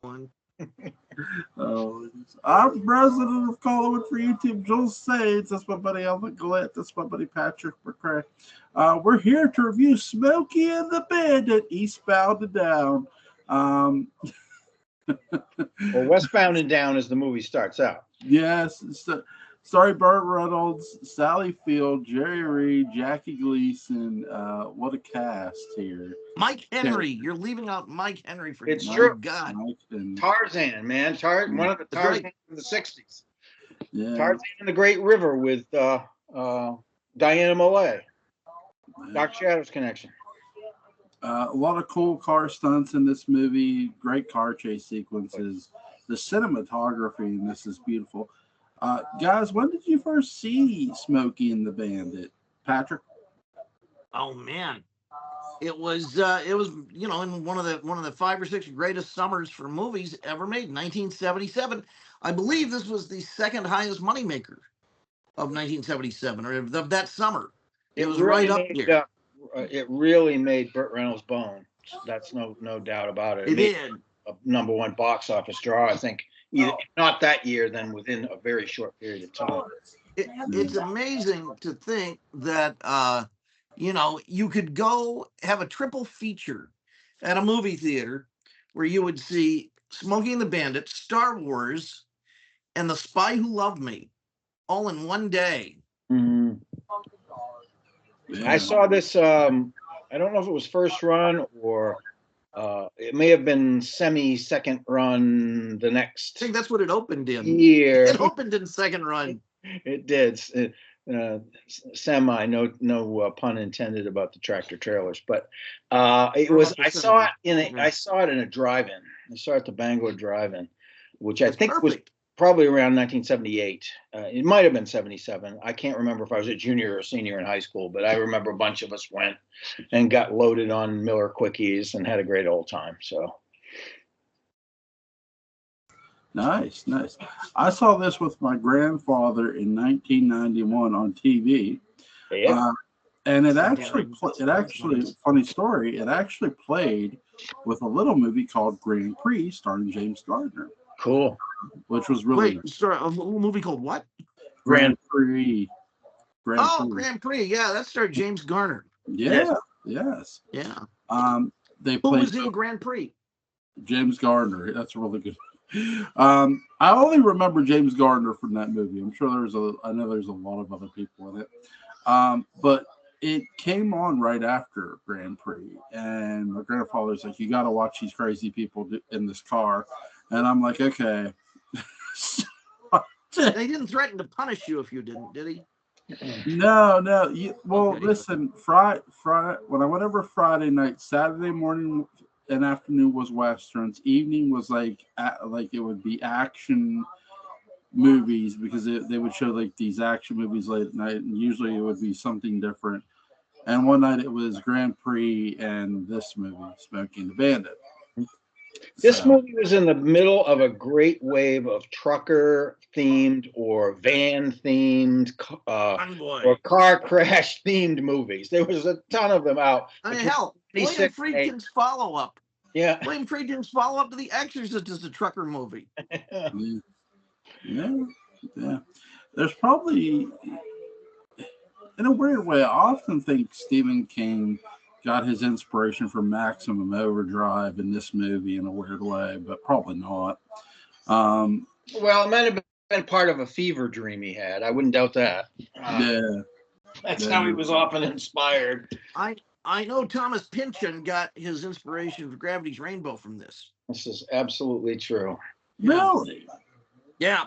One. Oh, I'm president of Collingwood for YouTube. Joel Sades. That's my buddy Alvin Gallant. That's my buddy Patrick McCray. We're here to review Smokey and the Bandit, Eastbound and Down. Um, Well, Westbound and Down as the movie starts out. yes. Sorry, Burt Reynolds, Sally Field, Jerry Reed, Jackie Gleason. What a cast here. Mike Henry. You're leaving out Mike Henry for It's my true. God. Tarzan, man. One of the That's Tarzans right. of the 60s. Yeah. Tarzan and the Great River with Diana Malay. Doc Shadows connection. A lot of cool car stunts in this movie. Great car chase sequences. The cinematography in this is beautiful. Guys, when did you first see Smokey and the Bandit? Patrick? Oh man, it was in one of the 5 or 6 greatest summers for movies ever made, 1977. I believe this was the second highest moneymaker of 1977 or of that summer. It was really right up there. It really made Burt Reynolds' bone. That's no doubt about it. It made did. a #1 box office draw. I think either not that year, then within a very short period of time. It's amazing to think that you could go have a triple feature at a movie theater where you would see Smokey and the Bandit, Star Wars, and The Spy Who Loved Me all in one day. Mm-hmm. Yeah. I saw this. I don't know if it was first run or it may have been second run the next I think that's what it opened in. year. It opened in second run. It did. Semi, no pun intended about the tractor trailers, but it was. I saw it in a drive-in. I saw it at the Bangor Drive-in, which I think was probably around 1978. It might have been 77. I can't remember if I was a junior or senior in high school, but I remember a bunch of us went and got loaded on Miller Quickies and had a great old time. So. Nice. I saw this with my grandfather in 1991 on TV. Yeah. And it actually, funny story, it actually played with a little movie called Grand Prix starring James Gardner. Cool. Which was really Wait, sorry, a little movie called what? Grand Prix. Grand Prix. Yeah, that starred James Garner. Yeah. Yes. Yeah. Who was in Grand Prix? James Gardner. That's really good. I only remember James Gardner from that movie. I'm sure I know there's a lot of other people in it. But it came on right after Grand Prix, and my grandfather's like, "You got to watch these crazy people in this car," and I'm like, "Okay." They didn't threaten to punish you if you didn't, did he? No. Listen, Friday when I went over Friday night, Saturday morning and afternoon was westerns. Evening was like it would be action movies because they would show like these action movies late at night, and usually it would be something different. And one night it was Grand Prix and this movie, Smokey and the Bandit. This movie was in the middle of a great wave of trucker-themed or van-themed or car crash-themed movies. There was a ton of them out. I mean, hell, William Friedkin's follow-up. Yeah. William Friedkin's follow-up to The Exorcist is a trucker movie. Yeah. There's probably, in a weird way, I often think Stephen King got his inspiration from Maximum Overdrive in this movie in a weird way, but probably not. Well, it might have been part of a fever dream he had. I wouldn't doubt that. That's how he was often inspired. I know Thomas Pynchon got his inspiration for Gravity's Rainbow from this. This is absolutely true. Really? Yeah.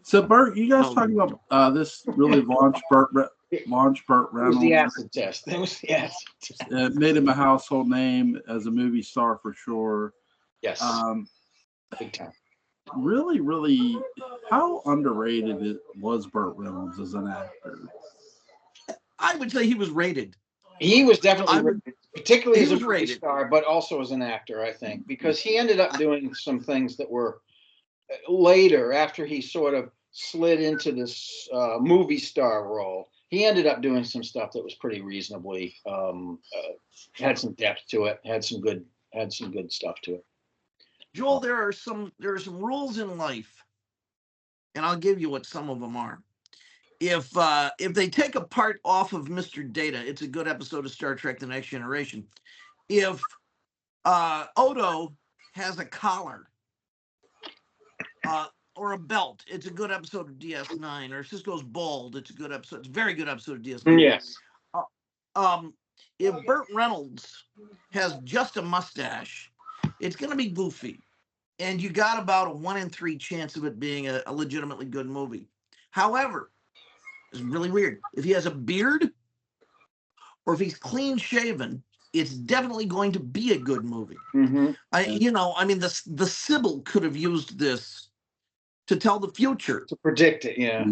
So Burt, you guys talking about this really launched Burt Reynolds. It was the acid test. It made him a household name as a movie star for sure. Yes. Big time. Really, really, how underrated was Burt Reynolds as an actor? I would say he was rated. He was definitely rated, particularly as a movie rated. star, but also as an actor, I think, because he ended up doing some things that were later after he sort of slid into this movie star role. he ended up doing some stuff that was pretty reasonably had some depth to it, had some good stuff to it. Joel, there are some rules in life, and I'll give you what some of them are. If they take a part off of Mr. Data, it's a good episode of Star Trek: The Next Generation. If Odo has a collar or a belt, it's a good episode of DS9. Or Cisco's bald, it's a good episode. It's a very good episode of DS9. Yes. If Burt Reynolds has just a mustache, it's going to be goofy. And you got about a 1 in 3 chance of it being a legitimately good movie. However, it's really weird. If he has a beard or if he's clean shaven, it's definitely going to be a good movie. Mm-hmm. The Sybil could have used this to tell the future, to predict it. Yeah.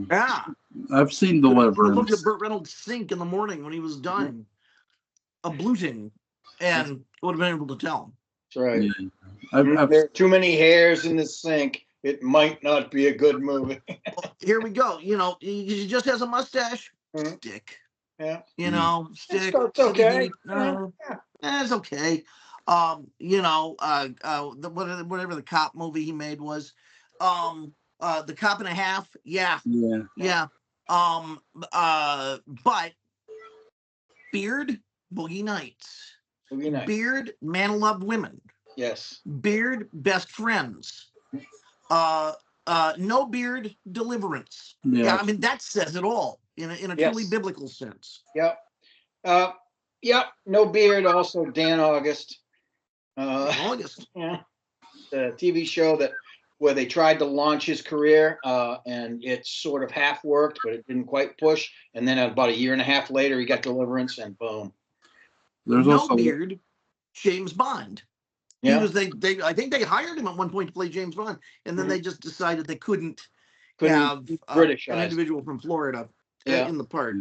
Yeah. I've seen Deliverance. Look at Burt Reynolds sink in the morning when he was dying, abluting, and would have been able to tell him. That's right. Yeah. There are too many hairs in the sink. It might not be a good movie. Well, here we go. He just has a mustache. Mm-hmm. Stick. Yeah. Stick. It's okay. It's okay. Whatever the cop movie he made was, The Cop and a Half. Yeah. But Beard, Boogie Nights. Beard, Man Who Loved Women. Yes. Beard, Best Friends. No Beard, Deliverance. Yes. Yeah, I mean that says it all in a truly biblical sense. Yep. No Beard. Also Dan August. August. Yeah. The TV show where they tried to launch his career, and it sort of half worked, but it didn't quite push. And then about a year and a half later, he got Deliverance, and boom. There's no also Beard, James Bond. Yeah. He was I think they hired him at one point to play James Bond, and then they just decided they couldn't have British an individual from Florida in the part.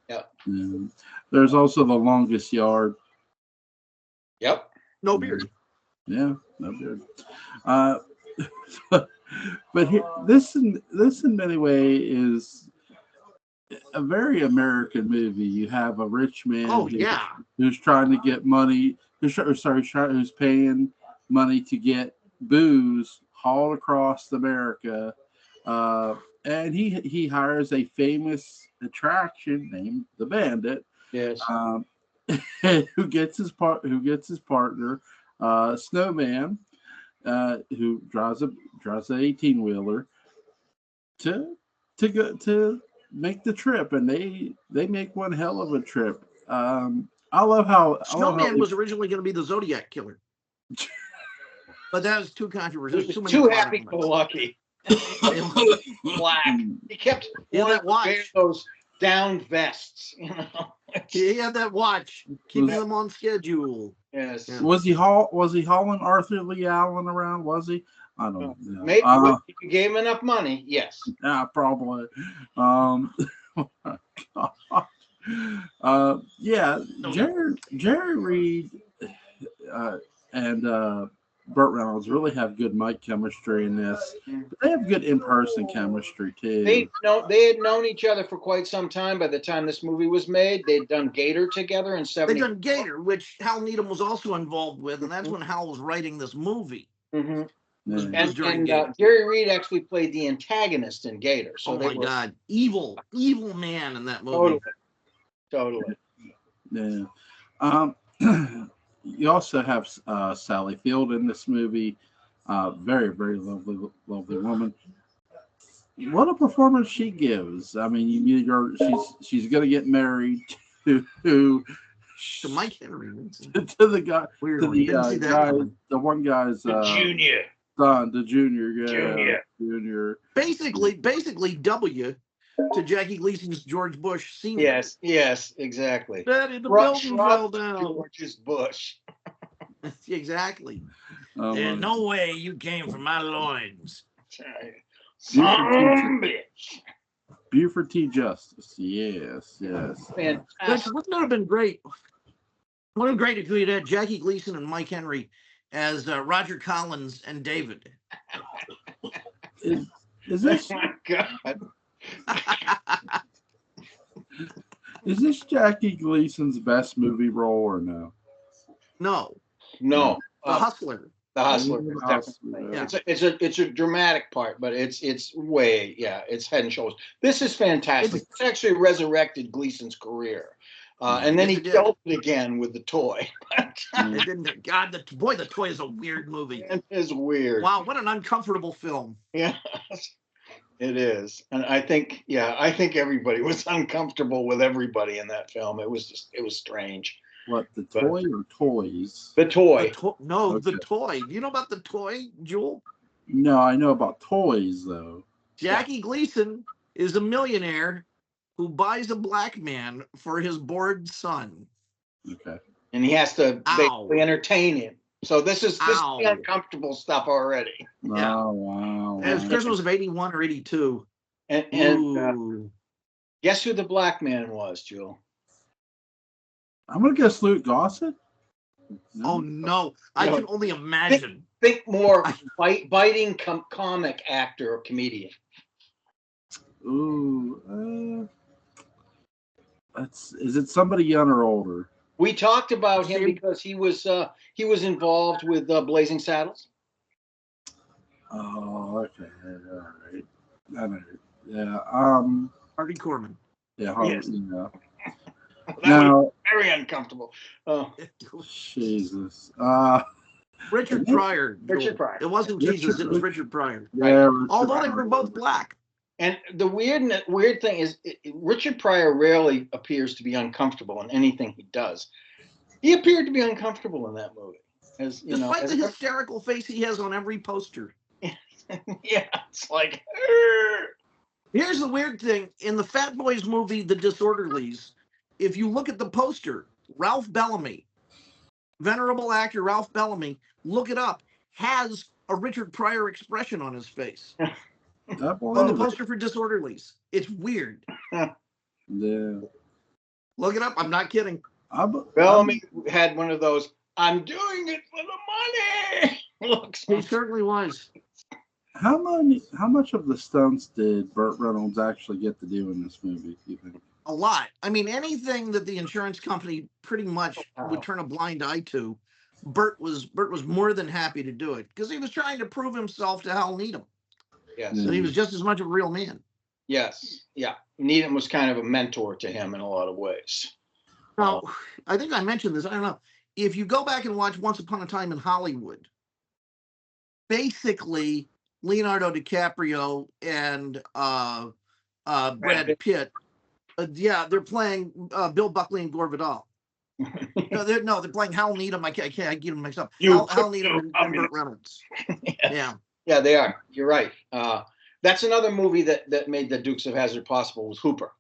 Yeah. There's also The Longest Yard. Yep. No Beard. Yeah, no beard. But this in many ways is a very American movie. You have a rich man who's trying to get money. Who's paying money to get booze hauled across America, and he hires a famous attraction named the Bandit. Yes. Who gets his partner, Snowman, who drives an 18-wheeler to make the trip, and they make one hell of a trip. I love how Snowman was originally going to be the Zodiac Killer, but that was too controversial. Too happy-go-lucky. Black. He kept wanting to wear those down vests. He had that watch, keeping them on schedule. Yes. Yeah. Was he hauling Arthur Lee Allen around? Was he? I don't know. Maybe if you gave him enough money. Yes. Yeah, probably. Jerry Reed and Burt Reynolds really have good mic chemistry in this. But they have good in-person chemistry too. They had known each other for quite some time. By the time this movie was made, they'd done Gator together in '70. They'd done Gator, which Hal Needham was also involved with, and that's when Hal was writing this movie. Mm-hmm. And Jerry Reed actually played the antagonist in Gator. So God, evil man in that movie. Totally. Yeah. You also have Sally Field in this movie. Very, very lovely woman. What a performance she gives! I mean, you meet her. She's going to get married to Mike Henry. To the guy. The one guy's Junior. Son, the junior. Basically, W to Jackie Gleason's George Bush Sr. Yes, exactly. Daddy, the building fell down. George's Bush. Exactly. There's no way you came from my loins. Buford T. Justice. Yes. Which wouldn't have been great. Would have been great if we had had Jackie Gleason and Mike Henry as Roger Collins and David. Is this? Oh my God. Is this Jackie Gleason's best movie role or no? No, No, The Hustler. The Hustler is The Hustler, definitely. yeah. It's a dramatic part, but it's way, yeah, it's head and shoulders. This is fantastic. It's actually resurrected Gleason's career, and then Yes, he it did. killed it again with The Toy. It didn't. God, The Toy is a weird movie. It is weird. Wow, what an uncomfortable film. Yeah, it is, and I think everybody was uncomfortable with everybody in that film. It was strange. What, The Toy or Toys? The Toy. No, Okay. The Toy. Do you know about The Toy, Jewel? No, I know about toys though. Jackie Gleason is a millionaire who buys a black man for his bored son. Okay. And he has to Ow. basically entertain him. So this is Ow. the uncomfortable stuff already. Yeah. Oh, wow. It was Christmas of 81 or 82. And Ooh. guess who the black man was, Jewel? I'm gonna guess Luke Gossett. Oh no, I can only imagine. Think more biting comic actor or comedian. Ooh, is it somebody young or older? We talked about him because he was involved with Blazing Saddles. Oh, okay, all right. I know. Yeah. Harvey Korman. Yeah. Yes. Yeah. That Now, was very uncomfortable. Jesus. Richard Pryor. Richard Pryor. It wasn't Jesus. It was Richard Pryor. Yeah. Although they were both black. And the weird thing is, Richard Pryor rarely appears to be uncomfortable in anything he does. He appeared to be uncomfortable in that movie, Despite the hysterical face he has on every poster. Yeah, it's like. Here's the weird thing: in the Fat Boys movie, The Disorderlies, if you look at the poster, Ralph Bellamy, venerable actor Ralph Bellamy, look it up, has a Richard Pryor expression on his face. On the poster for Disorderlies. It's weird. Yeah. Look it up. I'm not kidding. Bellamy had one of those, I'm doing it for the money looks. He certainly was. How much of the stunts did Burt Reynolds actually get to do in this movie, do you think? A lot. I mean, anything that the insurance company pretty much would turn a blind eye to, Burt was more than happy to do it because he was trying to prove himself to Hal Needham. Yes. And he was just as much of a real man. Yes. Yeah. Needham was kind of a mentor to him in a lot of ways. Now, I think I mentioned this. I don't know. If you go back and watch Once Upon a Time in Hollywood, basically Leonardo DiCaprio and Brad Pitt, they're playing Bill Buckley and Gore Vidal. They're playing Hal Needham. I can't get them mixed up. Hal Needham and Burt Reynolds. Yes. Yeah, they are. You're right. That's another movie that made the Dukes of Hazzard possible was Hooper.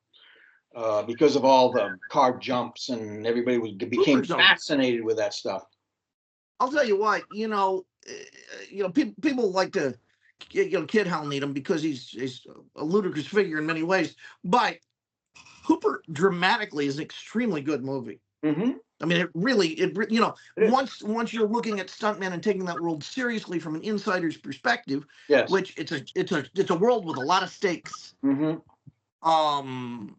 Because of all the car jumps and everybody became fascinated with that stuff. I'll tell you what, people like to, kid Hal Needham because he's a ludicrous figure in many ways. But Hooper dramatically is an extremely good movie. Mm-hmm. I mean, once you're looking at stuntmen and taking that world seriously from an insider's perspective, yes, which it's a world with a lot of stakes. Mm-hmm.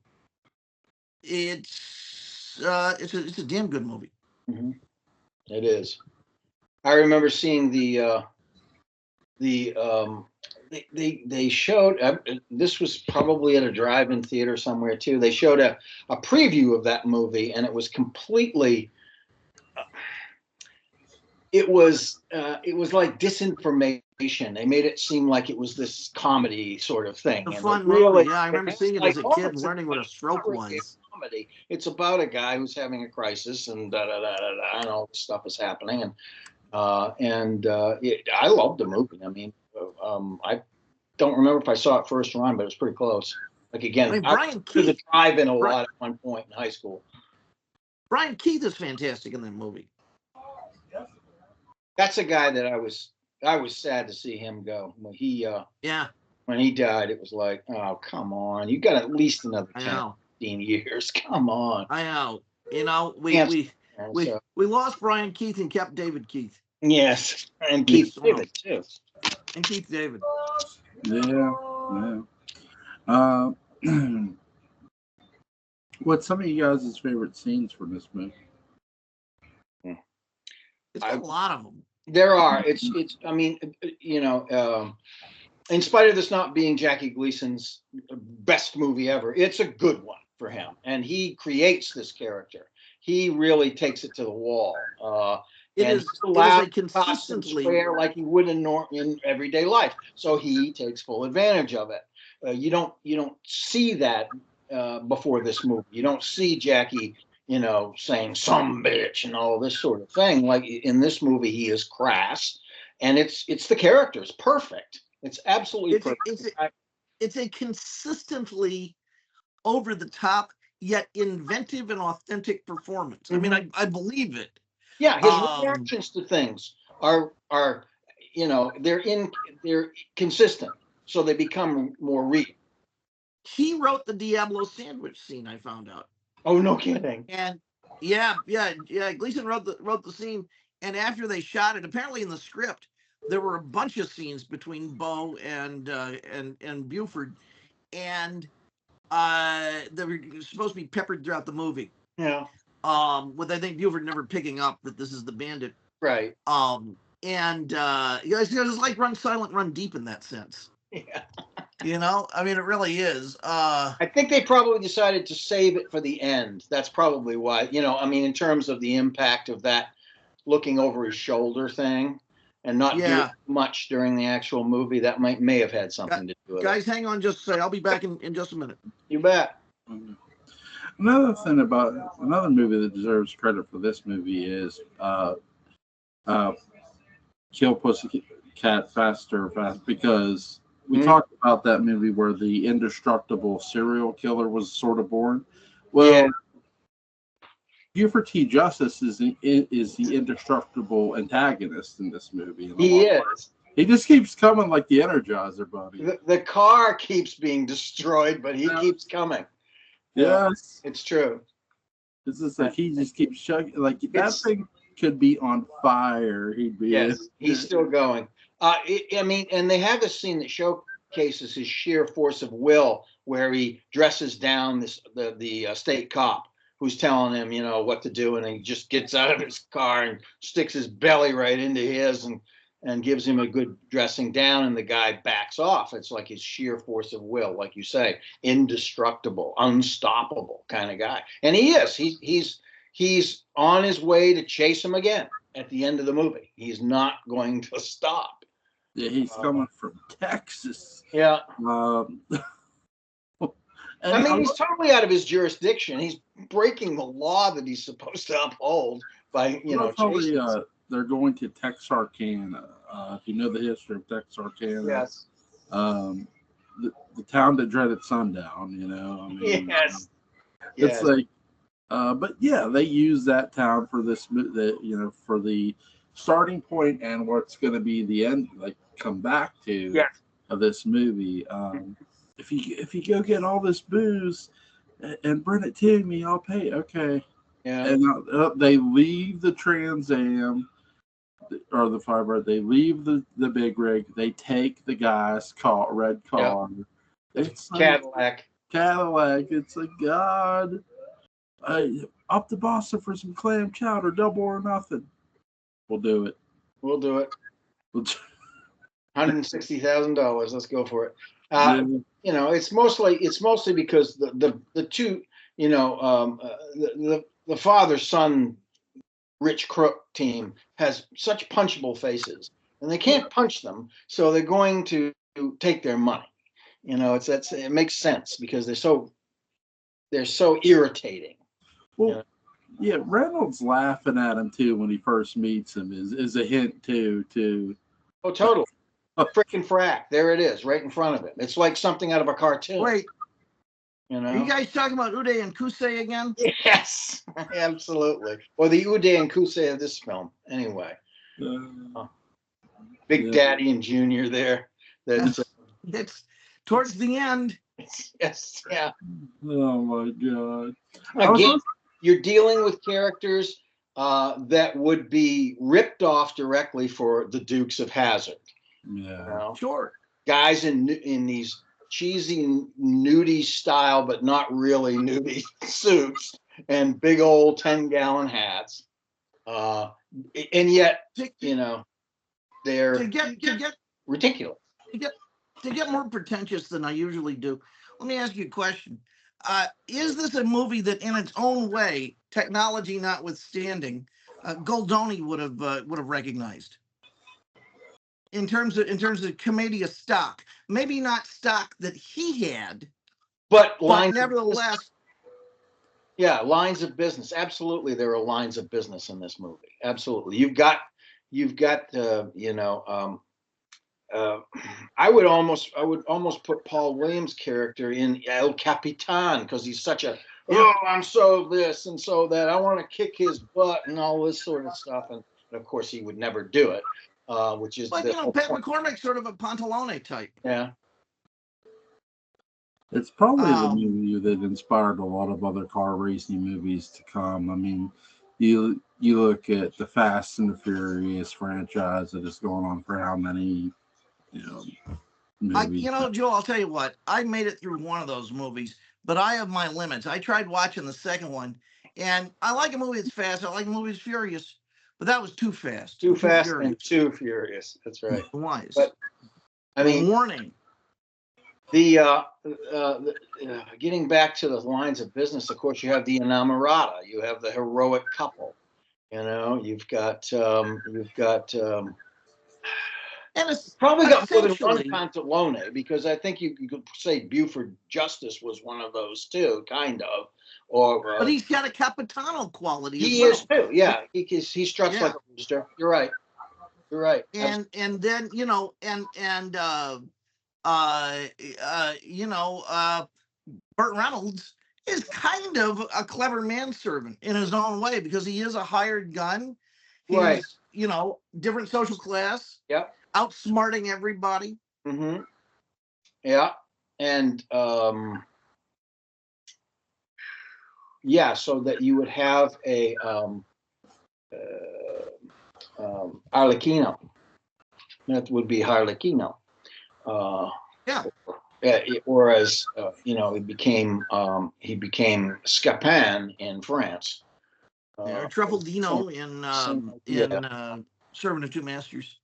It's a damn good movie. Mm-hmm. It is. I remember seeing they showed this was probably at a drive-in theater somewhere too. They showed a preview of that movie, and it was completely. It was like disinformation. They made it seem like it was this comedy sort of thing. A fun movie, yeah. I remember seeing it as a kid, learning what a stroke was. Comedy. It's about a guy who's having a crisis, and and all this stuff is happening, and I loved the movie. I mean, I don't remember if I saw it first run, but it was pretty close. Like again, I mean, Brian Keith Keith, the drive-in a lot at one point in high school. Brian Keith is fantastic in that movie. That's a guy that I was sad to see him go when he when he died. It was like, oh come on, you got at least another 10, 15 years. Come on. I know. We lost Brian Keith and kept David Keith. Yes, and Keith David too. And Keith David. Yeah. What's some of you guys' favorite scenes from this movie? It's got a lot of them. There are. It's. I mean, in spite of this not being Jackie Gleason's best movie ever, it's a good one for him, and he creates this character. He really takes it to the wall. It and is allowed a consistently swear like he would in everyday life. So he takes full advantage of it. You don't see that before this movie. You don't see Jackie, saying some bitch and all this sort of thing. Like in this movie, he is crass, and it's the character. It's perfect. It's absolutely perfect. It's a consistently over the top yet inventive and authentic performance. I mean, I believe it. Yeah, his reactions to things are they're consistent, so they become more real. He wrote the Diablo sandwich scene, I found out. Oh, no kidding. And yeah. Gleason wrote the scene, and after they shot it, apparently in the script, there were a bunch of scenes between Bo and Buford, and they were supposed to be peppered throughout the movie. Yeah. With I think Buford never picking up that this is the bandit. Right. It's like Run Silent, Run Deep in that sense. Yeah. I mean, it really is. I think they probably decided to save it for the end. That's probably why. I mean, in terms of the impact of that looking over his shoulder thing and not doing much during the actual movie, that may have had something to do with it. Guys, hang on just a second. I'll be back in just a minute. You bet. Another thing about another movie that deserves credit for this movie is Kill Pussycat Faster, because we talked about that movie where the indestructible serial killer was sort of born. Well, Buford T. Justice is the indestructible antagonist in this movie. He is. He just keeps coming like the Energizer Bunny. The car keeps being destroyed, but he keeps coming. Yes, it's true. It's just like he just keeps chugging. Like that thing could be on fire. He'd be. Yes, he's still going. I mean, and they have this scene that showcases his sheer force of will, where he dresses down the state cop who's telling him, what to do, and he just gets out of his car and sticks his belly right into his and gives him a good dressing down, and the guy backs off. It's like his sheer force of will, like you say, indestructible, unstoppable kind of guy. And he is. He's on his way to chase him again at the end of the movie. He's not going to stop. Yeah, he's coming from Texas. Yeah. I mean, he's totally out of his jurisdiction. He's breaking the law that he's supposed to uphold by, chasing they're going to Texarkana. If you know the history of Texarkana, yes, the town that dreaded sundown. I mean, yes, it's like, but yeah, they use that town for this, for the starting point and what's going to be the end, like come back to of this movie. If you go get all this booze and bring it to me, I'll pay. Okay. Yeah. And they leave the Trans Am or the Firebird. They leave the big rig. They take the guy's red car. Yep. It's Cadillac. It's a God. Up to Boston for some clam chowder, double or nothing. We'll do it. $160,000. Let's go for it. It's mostly because the two, the father-son rich crook team has such punchable faces, and they can't punch them, so they're going to take their money. It makes sense because they're so irritating. Well, yeah, Reynolds laughing at him too when he first meets him is a hint to. Oh, totally. Frickin' frack. There it is, right in front of it. It's like something out of a cartoon. Wait. Are you guys talking about Uday and Kusei again? Yes, absolutely. Or the Uday and Kusei of this film, anyway. Big Daddy and Junior there. It's towards the end. Yes, yeah. Oh my God. Again, you're dealing with characters that would be ripped off directly for the Dukes of Hazzard. Yeah. Sure. Guys in these cheesy nudie style, but not really nudie suits and big old 10-gallon hats. And yet, you know, they're to get ridiculous. To get more pretentious than I usually do, let me ask you a question. Is this a movie that, in its own way, technology notwithstanding, Goldoni would have recognized in terms of Commedia stock? Maybe not stock that he had, but nevertheless. Yeah, lines of business. Absolutely, there are lines of business in this movie. Absolutely, you've got you know. I would almost put Paul Williams' character in El Capitan because he's such a I'm so this and so that, I want to kick his butt and all this sort of stuff, and of course he would never do it, which is. But Pat McCormick's sort of a Pantalone type. Yeah. It's probably the movie that inspired a lot of other car racing movies to come. I mean, you look at the Fast and the Furious franchise that is going on for how many, movies. Joel, I'll tell you what. I made it through one of those movies, but I have my limits. I tried watching the second one, and I like a movie that's fast. I like a movie that's furious, but that was too fast. Too fast and too furious. That's right. Wise. But I mean, warning. The getting back to the lines of business, of course, you have the Inamorata, you have the heroic couple, you've got and it's probably got more than one Pantalone, because I think you could say Buford Justice was one of those too, kind of. But he's got a Capitano quality. He is too, yeah. He struts like a rooster. You're right. And then Burt Reynolds is kind of a clever manservant in his own way, because he is a hired gun. He's, right. Different social class. Yep. Outsmarting everybody. Mm-hmm. Yeah. And so that you would have a Arlecchino. That would be Harlequino. Whereas he became Scapin in France. Or Truffaldino in Servant of Two Masters.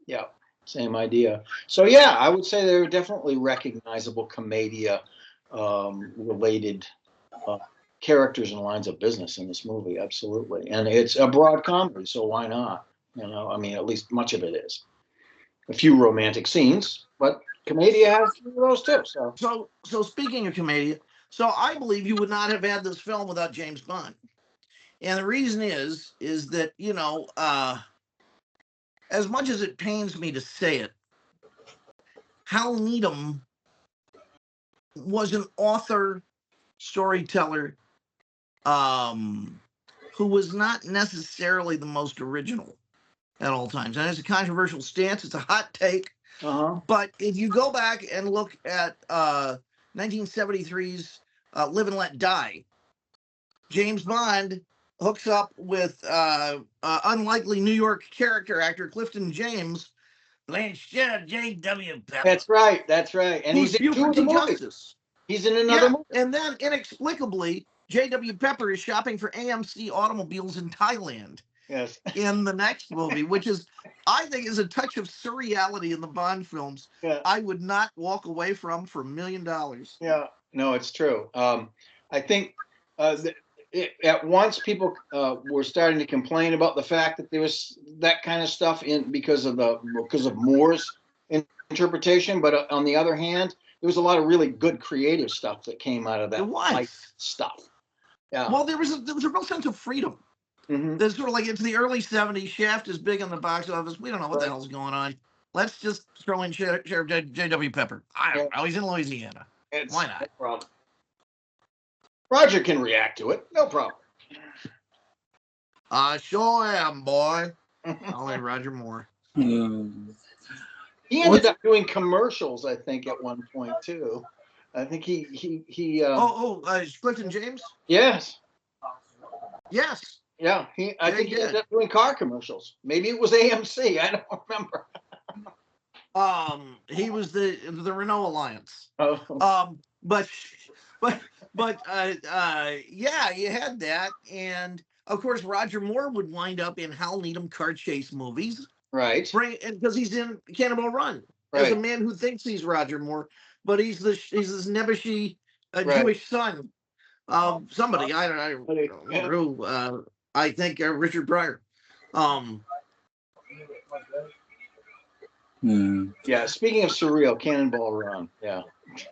Yeah, same idea. So yeah, I would say there are definitely recognizable Commedia related characters and lines of business in this movie. Absolutely, and it's a broad comedy, so why not? I mean, at least much of it is. A few romantic scenes, but Commedia has a few of those too. So speaking of Commedia, so I believe you would not have had this film without James Bond. And the reason is that, as much as it pains me to say it, Hal Needham was an author, storyteller, who was not necessarily the most original at all times. And it's a controversial stance. It's a hot take. But if you go back and look at 1973's Live and Let Die, James Bond hooks up with unlikely New York character actor Clifton James, Blanche J.W. Pepper. That's right. And he's in two of the movies. He's in another movie. And then inexplicably, J.W. Pepper is shopping for AMC automobiles in Thailand. Yes. In the next movie, which is, I think, is a touch of surreality in the Bond films. Yeah. I would not walk away from for $1 million. Yeah. No, it's true. I think at once people were starting to complain about the fact that there was that kind of stuff in because of Moore's interpretation, but on the other hand, there was a lot of really good creative stuff that came out of that stuff. Yeah. Well, there was a real sense of freedom. Mm-hmm. There's sort of like, it's the early 70s. Shaft is big in the box office. We don't know what the hell's going on. Let's just throw in Sheriff J.W. Pepper. I don't know. He's in Louisiana. Why not? No problem. Roger can react to it. No problem. I sure am, boy. I'll let Roger Moore. He ended up doing commercials, I think, at one point too. I think he. Clifton James. Yes. Yes. Yeah. I think he ended up doing car commercials. Maybe it was AMC. I don't remember. He was the Renault Alliance. Oh, But but yeah, you had that, and of course Roger Moore would wind up in Hal Needham car chase movies, right, because he's in Cannonball Run as a right, man who thinks he's Roger Moore, but he's this nebbishy right. Jewish son of somebody. I don't remember who. I think Richard Pryor. Um, Yeah. Speaking of surreal, Cannonball Run. Yeah.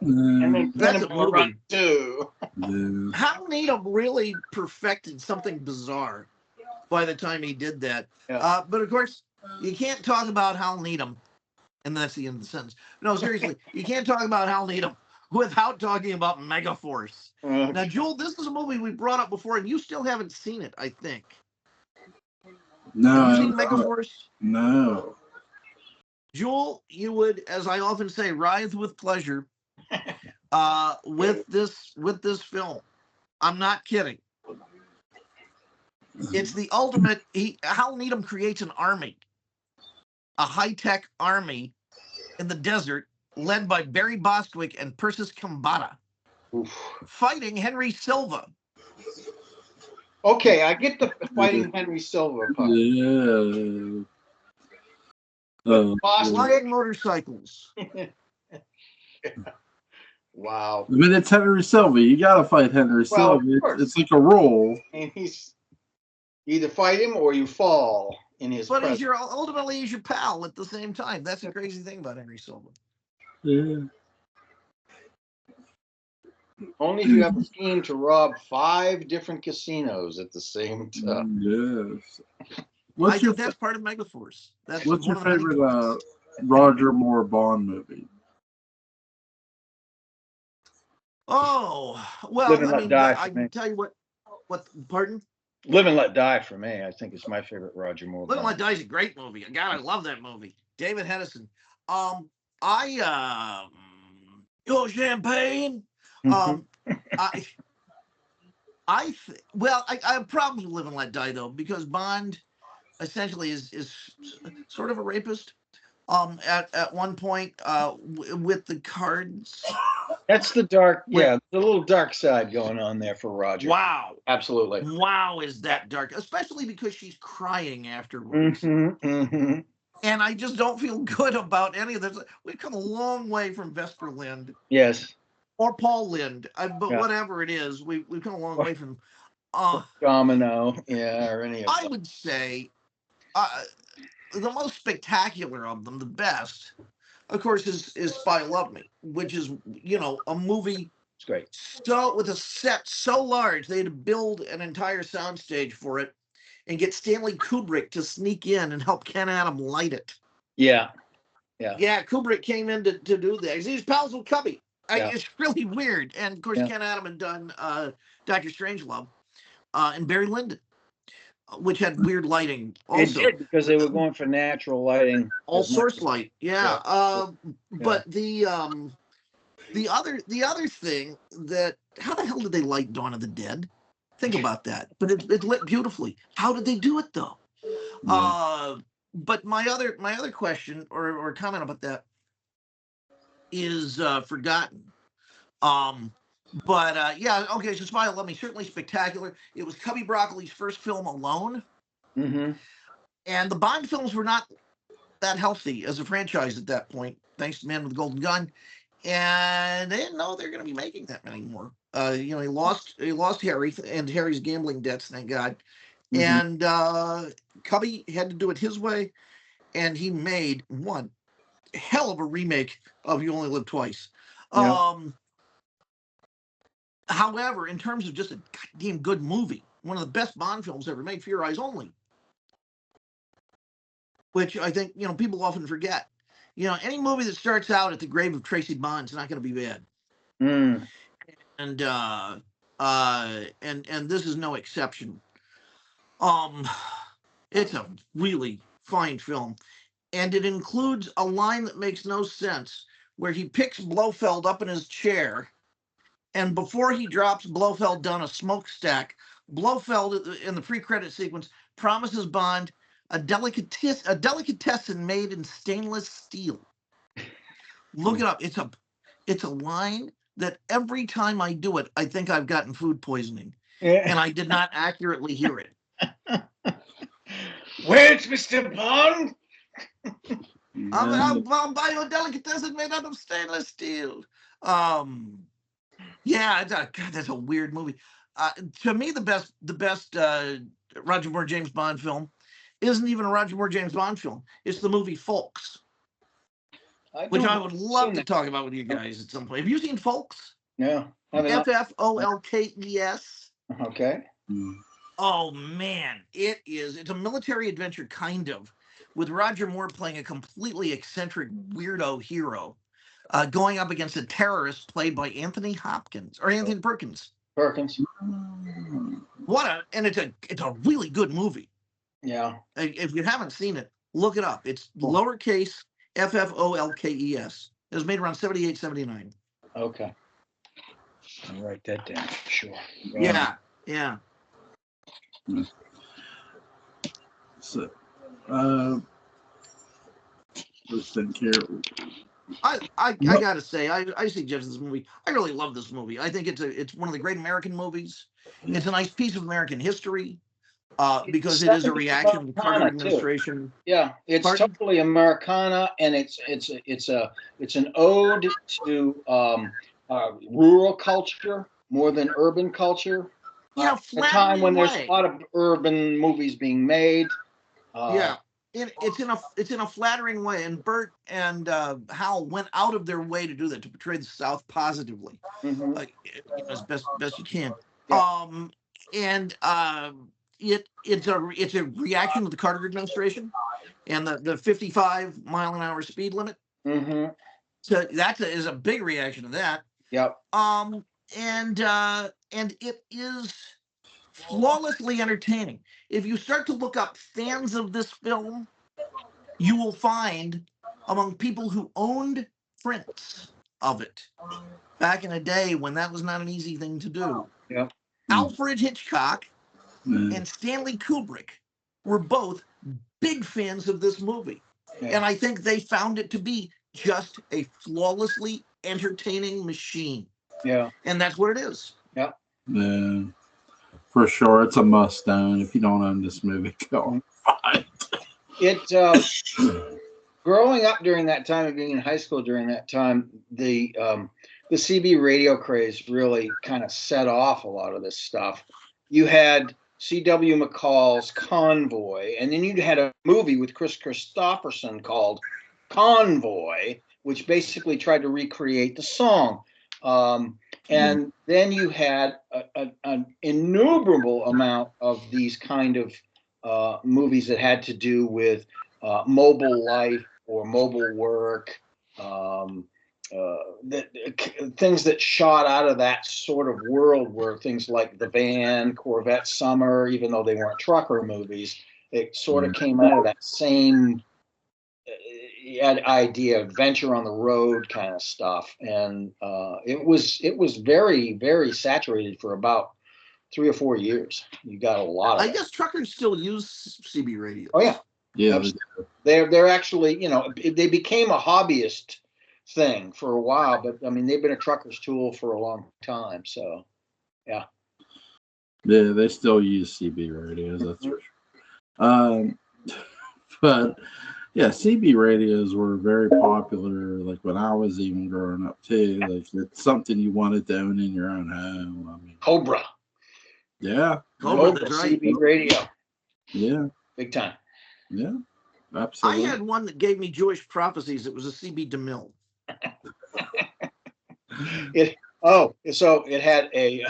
And then that's a Cannonball Run movie. 2. Hal Needham really perfected something bizarre by the time he did that. Yeah. But of course, you can't talk about Hal Needham, and that's the end of the sentence. No, seriously, you can't talk about Hal Needham without talking about Megaforce. Now, Jewel, this is a movie we brought up before, and you still haven't seen it, I think. No. Have you seen Megaforce? No. Jewel, you would, as I often say, writhe with pleasure with this film. I'm not kidding. It's the ultimate. Hal Needham creates an army, a high-tech army in the desert, led by Barry Bostwick and Persis Kambata, fighting Henry Silva. Okay, I get the fighting Henry Silva part. Yeah. Flying motorcycles. Wow. I mean, it's Henry Silva. You gotta fight Henry Silva. It's like a role. And he's either fight him or you fall in his But presence. ultimately he's your pal at the same time. That's the crazy thing about Henry Silva. Yeah. Only if you have a scheme to rob 5 different casinos at the same time. Yes. I think that's part of Megaforce. What's your favorite Roger Moore Bond movie? Oh, well, Live and Let Die I can tell you what, pardon? Live and Let Die for me, I think it's my favorite Roger Moore. Live and Let Die is a great movie. God, I love that movie. David Hedison. Your champagne. I have problems with Live and Let Die though, because Bond essentially is sort of a rapist. At one point, with the cards. That's the dark, the little dark side going on there for Roger. Wow. Absolutely. Wow, is that dark, especially because she's crying afterwards. And I just don't feel good about any of this. We've come a long way from Vesper Lind. Yes. Or Paul Lind, but whatever it is, we've come a long way from Domino, or any of them. I would say the most spectacular of them, the best, of course, is Spy Love Me, which is, a movie. It's great. So with a set so large, they had to build an entire soundstage for it and get Stanley Kubrick to sneak in and help Ken Adam light it. Yeah. Kubrick came in to do that. He's pals with Cubby. It's really weird. And of course, Ken Adam had done Dr. Strangelove and Barry Lyndon, which had weird lighting also. It did, because they were going for natural lighting. All source light. But the other thing that, how the hell did they light Dawn of the Dead? Think about that. But it lit beautifully. How did they do it though? But my other question or comment about that is forgotten. Okay, so Spy Love Me, certainly spectacular. It was Cubby Broccoli's first film alone. And the Bond films were not that healthy as a franchise at that point, thanks to Man with the Golden Gun. And they didn't know they were going to be making that many more. He lost Harry and Harry's gambling debts, thank God. And Cubby had to do it his way, and he made one hell of a remake of You Only Live Twice. However, in terms of just a goddamn good movie, one of the best Bond films ever made, For Your Eyes Only, which I think people often forget. Any movie that starts out at the grave of Tracy Bond's not going to be bad. And this is no exception. It's a really fine film, and it includes a line that makes no sense, where he picks Blofeld up in his chair, and before he drops Blofeld down a smokestack, Blofeld in the pre-credit sequence promises Bond a delicatessen made in stainless steel. Look it up. It's a line that every time I do it, I think I've gotten food poisoning, and I did not accurately hear it. Where's Mr. Bond? I'll buy you a delicatessen made out of stainless steel. Yeah, God, that's a weird movie. To me, the best Roger Moore James Bond film isn't even a Roger Moore James Bond film. It's the movie Folks, which I would love to talk about with you guys at some point. Have you seen Folks? No. FFOLKES. Okay. Oh man, it's a military adventure kind of, with Roger Moore playing a completely eccentric weirdo hero, going up against a terrorist played by Anthony Perkins. Perkins. And it's a really good movie. Yeah. If you haven't seen it, look it up. It's lowercase FFOLKES. It was made around 78, 79. Okay. I'll write that down for sure. Yeah. So, let's think here. I gotta say, I suggest this movie. I really love this movie. I think it's one of the great American movies. It's a nice piece of American history, because it is a reaction to the Carter administration. Yeah, it's totally Americana, and it's an ode to rural culture more than urban culture. Yeah, a time when there's a lot of urban movies being made. It's in a flattering way, and Burt and Hal went out of their way to do that, to portray the South positively, like as best you can. Yeah. It's a reaction to the Carter administration and the 55-mile-an-hour speed limit. So that is a big reaction to that. Yep. And it is flawlessly entertaining. If you start to look up fans of this film, you will find among people who owned prints of it back in a day when that was not an easy thing to do. Yep. Alfred Hitchcock and Stanley Kubrick were both big fans of this movie. And I think they found it to be just a flawlessly entertaining machine. Yeah. And that's what it is. Yeah. Yeah. For sure. It's a must own. If you don't own this movie, go find it. Growing up during that time and being in high school during that time, the CB radio craze really kind of set off a lot of this stuff. You had C.W. McCall's Convoy, and then you had a movie with Chris Christopherson called Convoy, which basically tried to recreate the song. And then you had an innumerable amount of these kind of movies that had to do with mobile life or mobile work, things that shot out of that sort of world were things like The Van, Corvette Summer, even though they weren't trucker movies. It sort of came out of that same idea, adventure on the road kind of stuff. And it was very, very saturated for about 3 or 4 years. You got a lot of I guess truckers still use CB radios. Oh yeah. Yeah. They're actually, they became a hobbyist thing for a while, but I mean, they've been a trucker's tool for a long time. So yeah. Yeah, they still use CB radios, that's for sure. But yeah, CB radios were very popular, like when I was even growing up too. Like it's something you wanted to own in your own home. I mean, Cobra. Yeah. Cobra CB radio. Yeah. Big time. Yeah. Absolutely. I had one that gave me Jewish prophecies. It was a CB DeMille. So it had a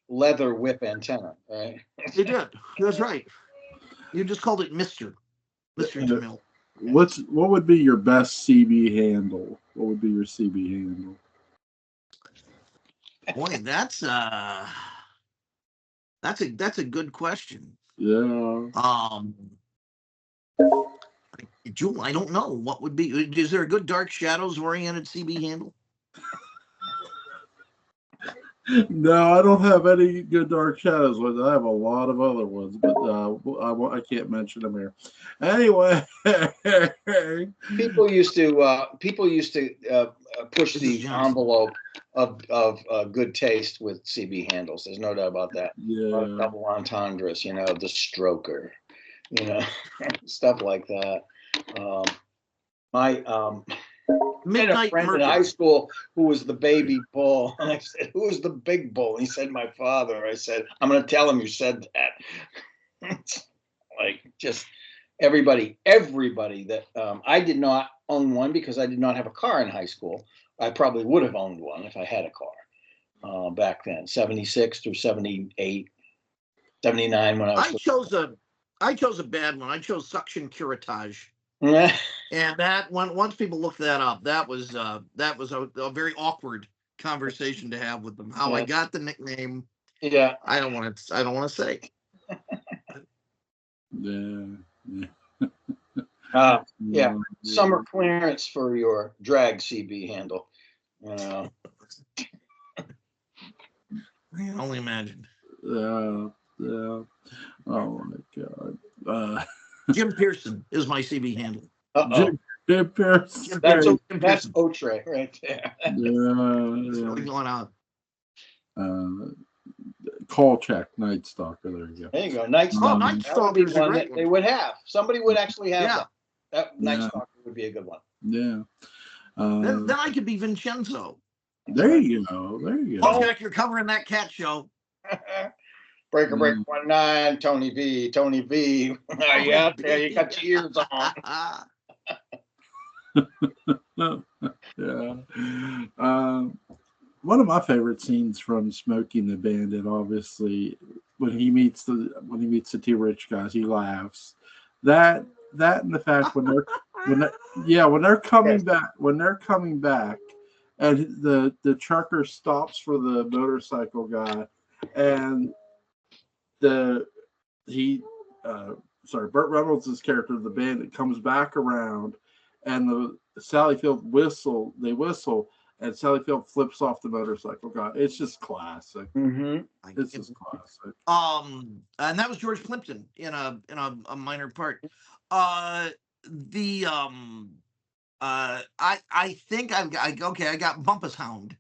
leather whip antenna, right? It did. That's right. You just called it Mr. DeMille. What would be your best CB handle? What would be your CB handle? Boy, that's a good question. Yeah. Jewel, I don't know. What would be? Is there a good Dark Shadows oriented CB handle? No, I don't have any good Dark Shadows ones. I have a lot of other ones, but I can't mention them here. Anyway, People used to push This is the Johnson. envelope of good taste with CB handles. There's no doubt about that. yeah, Double entendres, you know, the stroker, you know, stuff like that. My I had a Midnight friend in Mercury. high school who was the baby bull, and I said, "Who was the big bull?" And he said, "My father." I said, "I'm going to tell him you said that." Like just everybody that I did not own one because I did not have a car in high school. I probably would have owned one if I had a car back then, 76 through 78, 79 when I was. I chose a bad one. I chose suction curettage. And that one, once people looked that up, that was a very awkward conversation to have with them. How I got the nickname, Yeah, I don't want to say. Yeah. Summer clearance for your drag CB handle. I can only imagine. Yeah. Oh my God. Jim Pearson is my CB handle. Jim Pearson. That's Pearson. Otre right there. What's really going on? Call check, Night Stalker. There you go. There you go. Night Stalker. Oh, Night Stalker is a one great that they would have. Somebody would actually have Yeah. that. That Night Stalker would be a good one. Yeah. Then I could be Vincenzo. There you go. There you Oh, go. Jack, you're covering that cat show. Breaker 19, Tony V. Tony V. Are you out there? You got your ears on. Yeah. One of my favorite scenes from Smokey and the Bandit, obviously, when he meets the two rich guys, he laughs. That and the fact when they're coming back, and the trucker stops for the motorcycle guy, and Burt Reynolds' character, the bandit, comes back around, and the Sally Field whistle, and Sally Field flips off the motorcycle guy. It's just classic. Mm-hmm. It's just classic. And that was George Plimpton in a minor part. I think I got Bumpus Hound.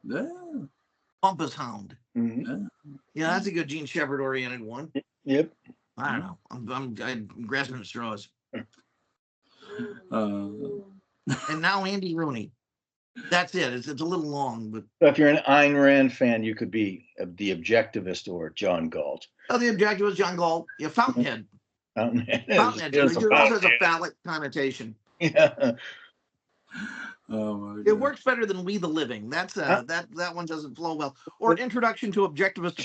Yeah. Bumpus Hound. Mm-hmm. Yeah, that's a good Gene Shepard oriented one. Yep. I don't know. I'm grasping at straws. And now Andy Rooney. That's it. It's a little long, but So if you're an Ayn Rand fan, you could be the Objectivist or John Galt. oh, the Objective was John Galt. Yeah, Fountainhead. Fountainhead. Fountainhead. It also has a phallic connotation. Yeah. Oh my God. It works better than We the Living. That's that one doesn't flow well. Or Introduction to Objectivist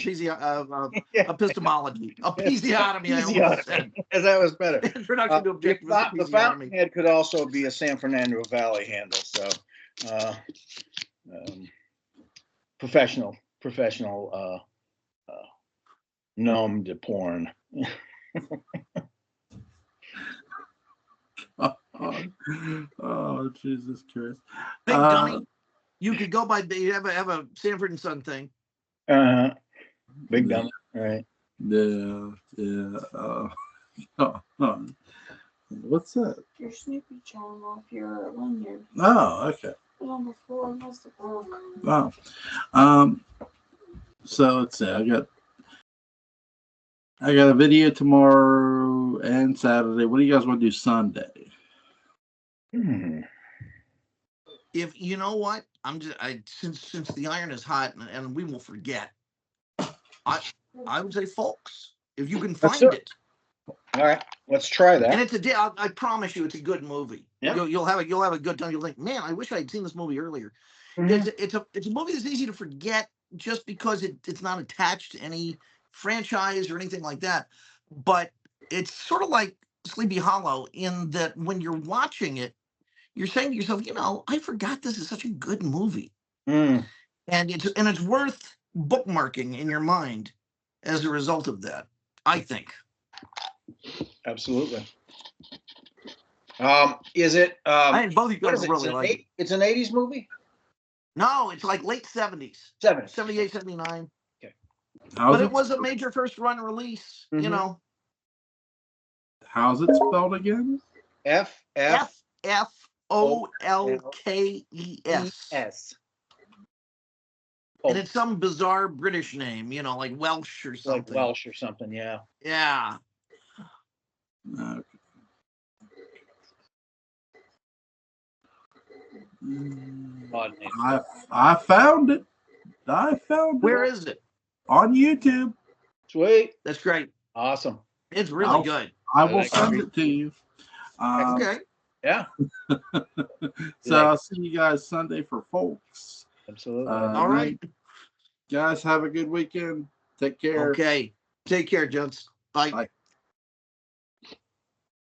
Epistemology. Episiotomy, I almost said. That was better. Introduction to Objectivist The Fountainhead could also be a San Fernando Valley handle. So professional gnome de porn. Oh, Jesus Christ. Big Dummy. You could go by, you have a Sanford and Son thing. Big Dummy, right. Yeah. What's that? Your Snoopy charm off your lanyard. Oh, okay. Put on the floor, must have broke. Wow. So let's see. I got a video tomorrow and Saturday. What do you guys want to do Sunday? If you know what, since the iron is hot and we will forget. I would say Folks, if you can find it. All right, let's try that. And it's I promise you, it's a good movie. Yeah. You'll have a good time. You'll think, man, I wish I had seen this movie earlier. Mm-hmm. It's a movie that's easy to forget just because it's not attached to any franchise or anything like that. But it's sort of like Sleepy Hollow in that when you're watching it, you're saying to yourself, I forgot this is such a good movie. And it's worth bookmarking in your mind as a result of that, I think. Absolutely. Is it? I think both of you guys it? really like it. It's an 80s movie? No, it's like late 70s. 70s. 78, 79. How's But it was a major first run release, you Mhm. know. How's it spelled again? F F FFOLKES. S. And it's some bizarre British name, you know, like Welsh or Like something. Welsh or something, yeah. Yeah. Okay. Odd name. I found it. I found Where it is it? on YouTube. Sweet. That's great. Awesome. It's really I'll- good. I will like send it. it to you. Okay. Yeah, So like- I'll see you guys Sunday for folks. absolutely. All right. Guys, have a good weekend. Take care. Okay. Take care, gents. Bye. Bye.